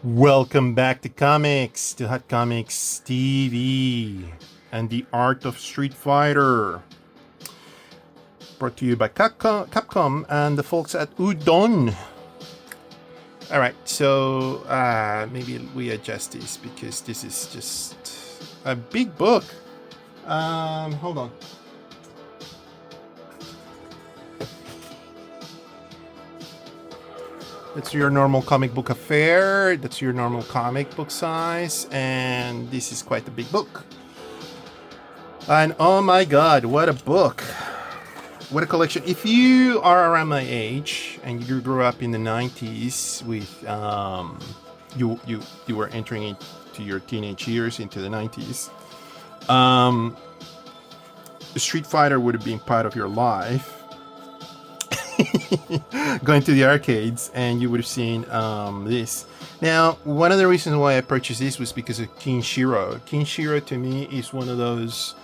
Welcome back to Hot Comics TV and the Art of Street Fighter. Brought to you by Capcom and the folks at Udon. All right, so maybe we adjust this because this is just a big book. Hold on. That's your normal comic book affair. That's your normal comic book size. And this is quite a big book. And oh my god, what a book. What a collection. If you are around my age and you grew up in the 90s with you were entering into your teenage years into the 90s, Street Fighter would have been part of your life. Going to the arcades, and you would have seen this. Now, one of the reasons why I purchased this was because of Kinshiro. Kinshiro to me is one of those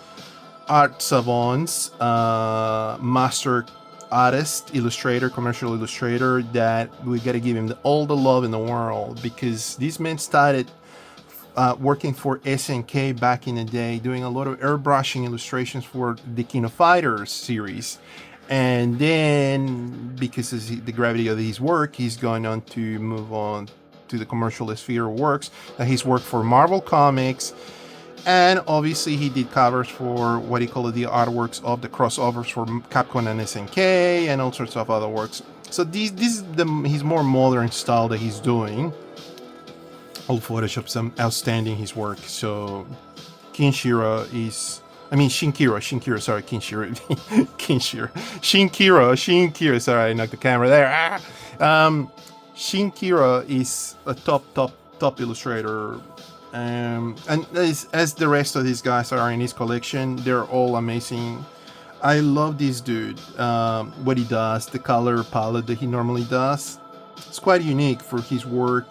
art savants, master artist, illustrator, commercial illustrator that we got to give him all the love in the world, because this man started working for SNK back in the day, doing a lot of airbrushing illustrations for the King of Fighters series. And then, because of the gravity of his work, he's gone on to move on to the commercial sphere of works. He's worked for Marvel Comics, and obviously he did covers for what he called the artworks of the crossovers for Capcom and SNK, and all sorts of other works. So this is his more modern style that he's doing. All Photoshop, some outstanding his work. So Shinkiro, sorry, Shinkiro, sorry, I knocked the camera there. Shinkiro is a top illustrator, and as the rest of these guys are in his collection, they're all amazing. I love this dude, what he does, the color palette that he normally does. It's quite unique for his work.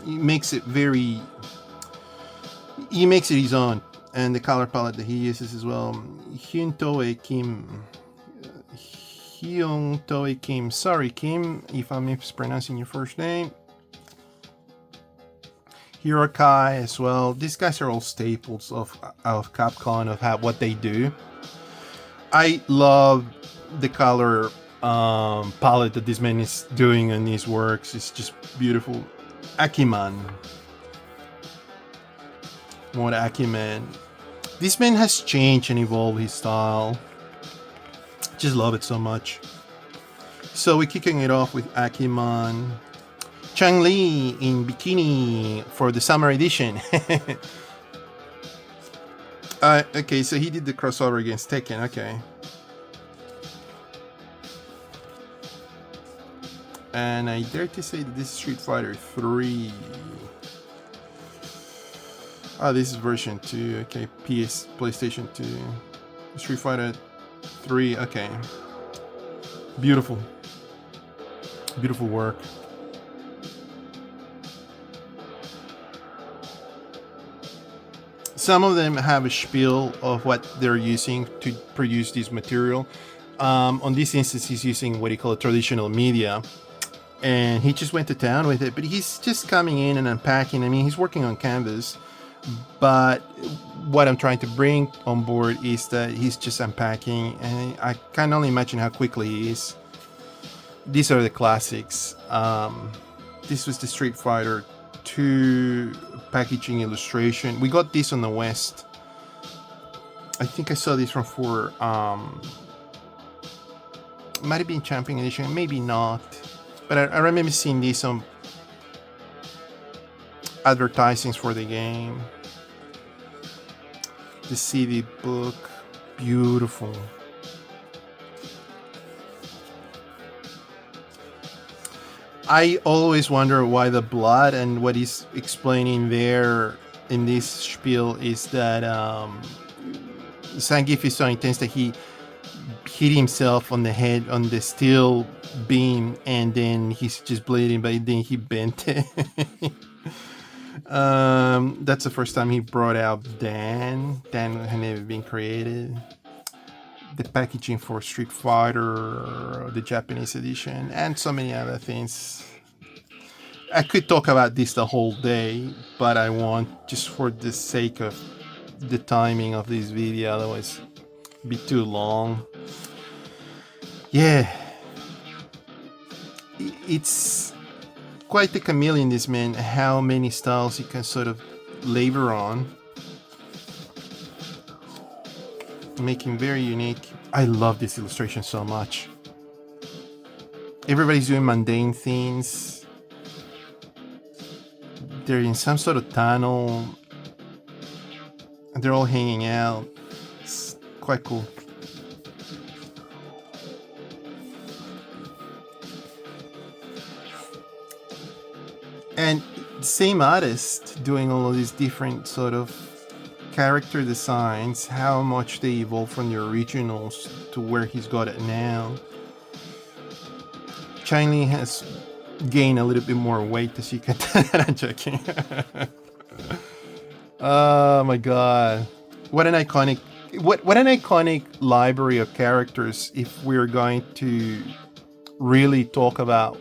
He makes it his own. And the color palette that he uses as well. Hyun-Toe Kim. Sorry, Kim, if I'm mispronouncing your first name. Hirokai as well. These guys are all staples of Capcom, of what they do. I love the color palette that this man is doing in these works. It's just beautiful. Akiman. What Akiman. This man has changed and evolved his style. Just love it so much. So we're kicking it off with Akiman. Chang Li in bikini for the summer edition. Okay, so he did the crossover against Tekken. Okay. And I dare to say that this is Street Fighter 3. This is version 2. Okay, PlayStation 2. Street Fighter 3. Okay. Beautiful. Beautiful work. Some of them have a spiel of what they're using to produce this material. On this instance, he's using what he call a traditional media. And he just went to town with it. But he's just coming in and unpacking. I mean, he's working on canvas. But what I'm trying to bring on board is that he's just unpacking, and I can only imagine how quickly he is. These are the classics. This was the Street Fighter 2 packaging illustration. We got this on the West. I think I saw this from for might have been Champion Edition, maybe not, but I remember seeing this on advertisings for the game. The CD book, beautiful. I always wonder why the blood, and what he's explaining there in this spiel is that Zangief is so intense that he hit himself on the head on the steel beam, and then he's just bleeding, but then he bent it. That's the first time he brought out Dan. Dan had never been created. The packaging for Street Fighter, the Japanese edition, and so many other things. I could talk about this the whole day, but I won't, just for the sake of the timing of this video, otherwise it'd be too long. Yeah, it's quite the chameleon, this man, how many styles you can sort of labor on, make him very unique. I love this illustration so much. Everybody's doing mundane things. They're in some sort of tunnel and they're all hanging out. It's quite cool. And same artist doing all of these different sort of character designs, how much they evolve from the originals to where he's got it now. China has gained a little bit more weight, as you can tell. I'm joking. Oh my god. What an iconic library of characters if we're going to really talk about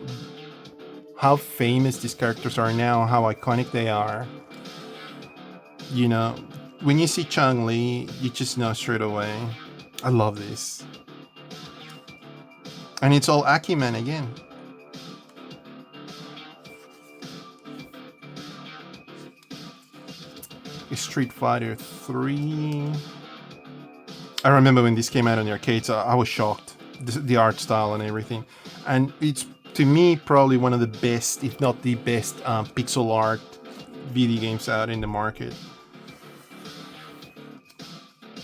how famous these characters are now, how iconic they are. You know, when you see Chun-Li, you just know straight away. I love this. And it's all Akiman again. Street Fighter 3. I remember when this came out on the arcades, I was shocked. The art style and everything. And it's, to me, probably one of the best, if not the best, pixel art video games out in the market.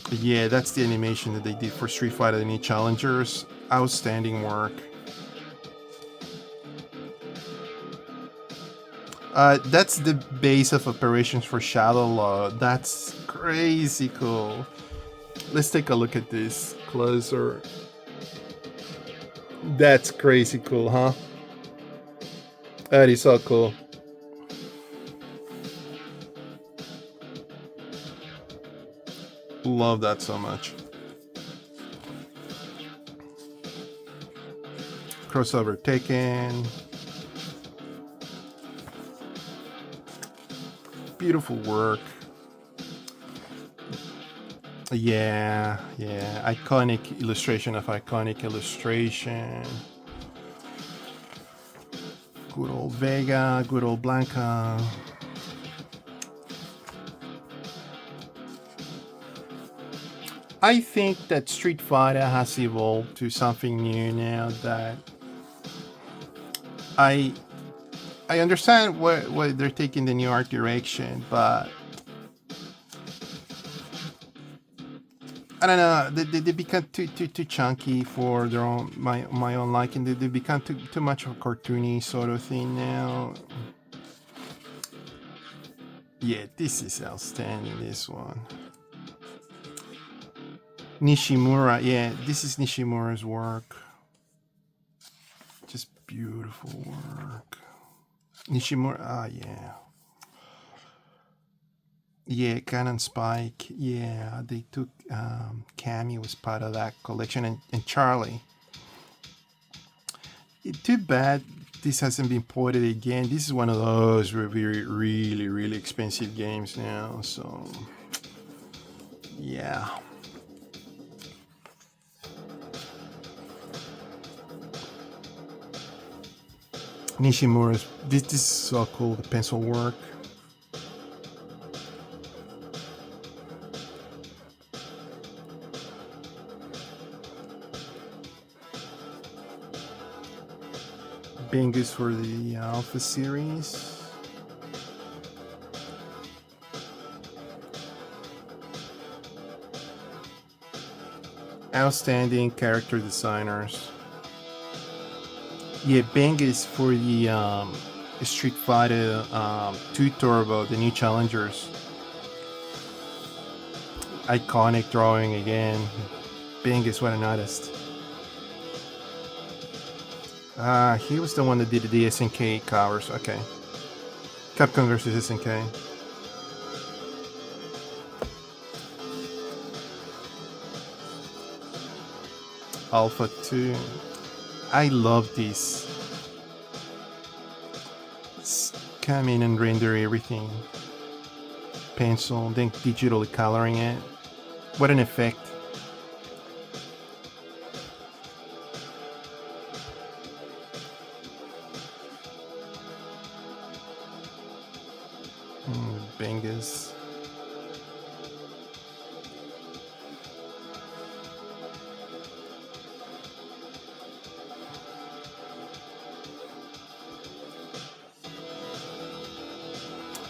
But yeah, that's the animation that they did for Street Fighter The New Challengers. Outstanding work. That's the base of operations for Shadow Law. That's crazy cool. Let's take a look at this closer. That's crazy cool, huh? That is so cool. Love that so much. Crossover taken. Beautiful work. Yeah, iconic illustration of iconic illustration. Good old Vega, good old Blanca. I think that Street Fighter has evolved to something new now that I understand what they're taking the new art direction, but I don't know. They become too chunky for their own my own liking. They become too much of a cartoony sort of thing now. Yeah, this is outstanding. This one, Nishimura. Yeah, this is Nishimura's work. Just beautiful work. Nishimura. Yeah. Yeah, Canon Spike. Yeah, they took Cammy was part of that collection, and Charlie. Too bad this hasn't been ported again. This is one of those really expensive games now. So yeah. Nishimura's. This is so cool. The pencil work. Bengus for the Alpha series. Outstanding character designers. Yeah, Bengus for the Street Fighter 2 Turbo, the new challengers. Iconic drawing again. Bengus, what an artist. He was the one that did the SNK covers. Okay. Capcom versus SNK. Alpha 2. I love this. come in and render everything. Pencil, then digitally coloring it. What an effect. Bengus.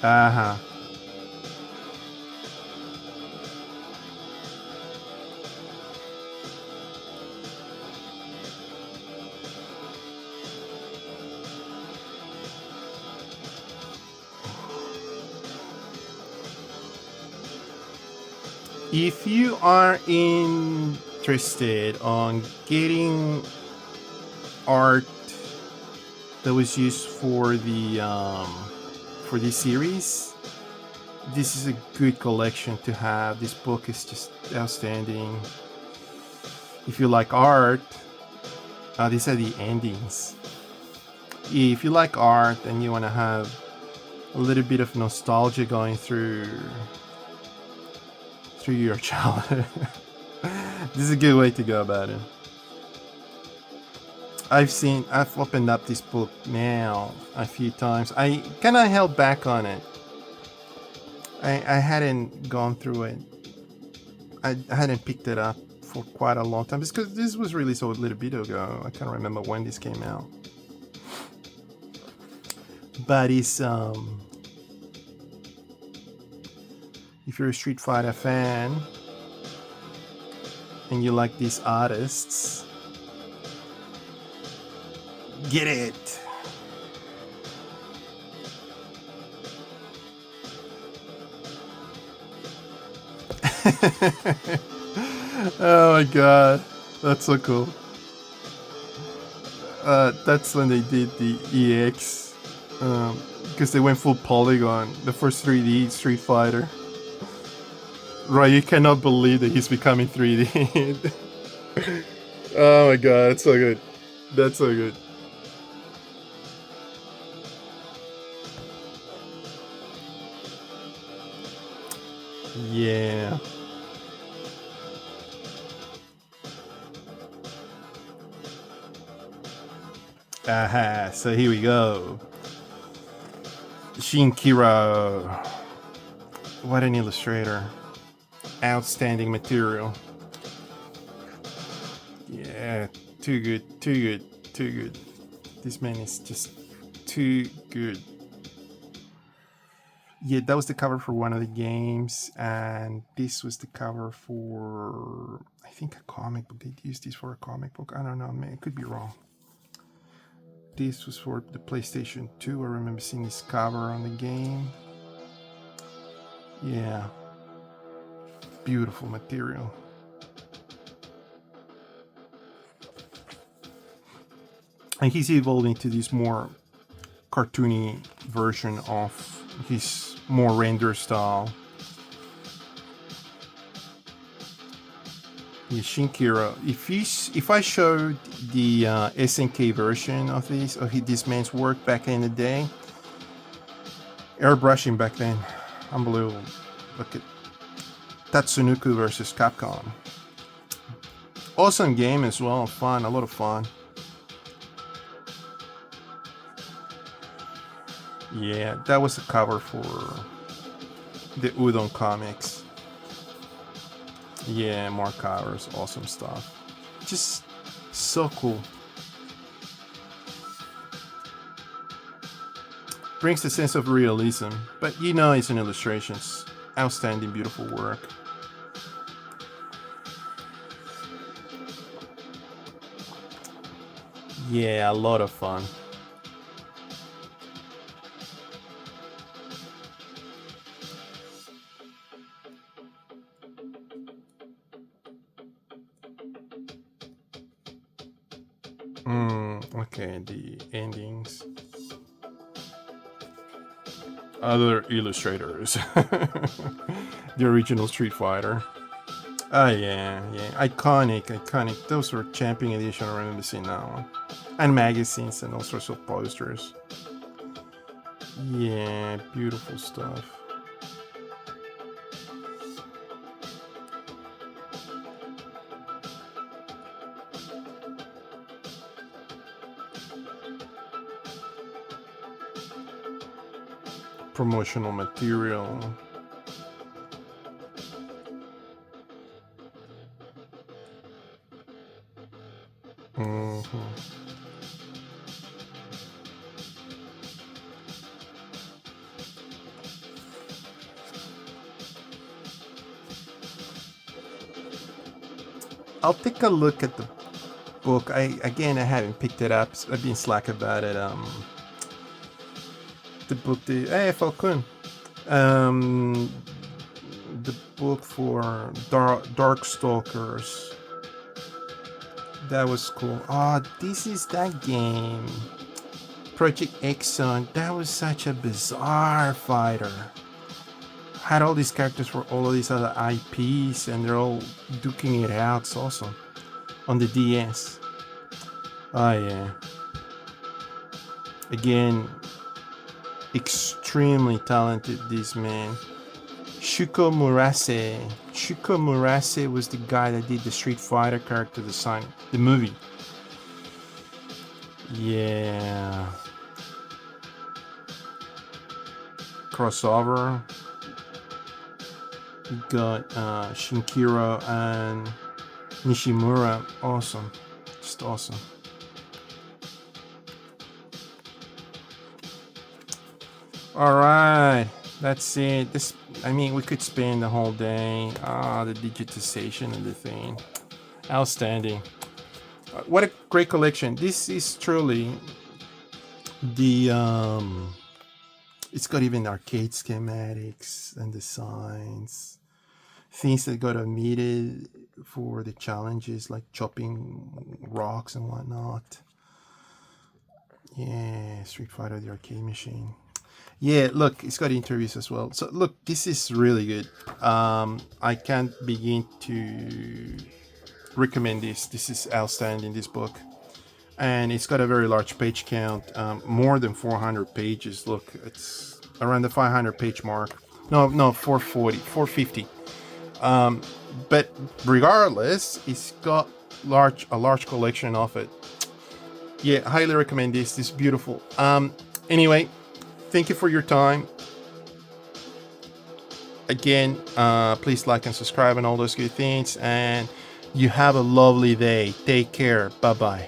Uh-huh. If you are interested on getting art that was used for this series, this is a good collection to have. This book is just outstanding. If you like art, these are the endings. If you like art and you want to have a little bit of nostalgia going through your childhood, this is a good way to go about it. I've opened up this book now a few times. I kind of held back on it. I hadn't gone through it. I hadn't picked it up for quite a long time because this was released a little bit ago. I can't remember when this came out. But it's if you're a Street Fighter fan and you like these artists, get it. Oh my god, that's so cool. That's when they did the EX, because they went full polygon, the first 3D Street Fighter. Right, you cannot believe that he's becoming 3D. Oh my god, that's so good. That's so good. Yeah. Aha, so here we go. Shinkiro. What an illustrator. Outstanding material. Yeah, too good, too good, too good. This man is just too good. Yeah, that was the cover for one of the games, and this was the cover for, I think, a comic book. They used this for a comic book. I don't know, man, it could be wrong. This was for the PlayStation 2. I remember seeing this cover on the game. Yeah. Beautiful material. And he's evolved into this more cartoony version of his more render style. Yeah, Shinkiro. If I showed the SNK version of this man's work back in the day, airbrushing back then, unbelievable. Look at Tatsunoko versus Capcom. Awesome game as well. Fun, a lot of fun. Yeah, that was a cover for the Udon comics. Yeah, more covers, awesome stuff. Just so cool. Brings a sense of realism, but you know it's an illustration. It's outstanding, beautiful work. Yeah, a lot of fun. Okay, the endings. Other illustrators. The original Street Fighter. Oh yeah, iconic. Those were Champion Edition, I remember seeing that one. And magazines and all sorts of posters. Yeah, beautiful stuff. Promotional material. Mhm. I'll take a look at the book. I haven't picked it up. I've been slack about it. The book, the Falcoon. Um, the book for Dark Stalkers. That was cool. Oh, this is that game. Project Exxon. That was such a bizarre fighter. Had all these characters for all of these other IPs, and they're all duking it out. It's awesome. On the DS. Oh yeah. Again, extremely talented, this man. Shuko Murase. Shuko Murase was the guy that did the Street Fighter character design, the movie. Yeah. Crossover. We got Shinkiro and Nishimura. Awesome. Just awesome. Alright. That's it. We could spend the whole day. The digitization of the thing. Outstanding. What a great collection. This is truly the it's got even arcade schematics and designs, things that got omitted for the challenges, like chopping rocks and whatnot. Yeah, Street Fighter, the arcade machine. Yeah, look, it's got interviews as well. So look, this is really good. I can't begin to recommend this. This is outstanding, this book. And it's got a very large page count, more than 400 pages. Look, it's around the 500 page mark. No, 440, 450. But regardless, it's got a large collection of it. Yeah, highly recommend this. This is beautiful. Anyway, thank you for your time. Again, please like and subscribe and all those good things. And you have a lovely day. Take care. Bye bye.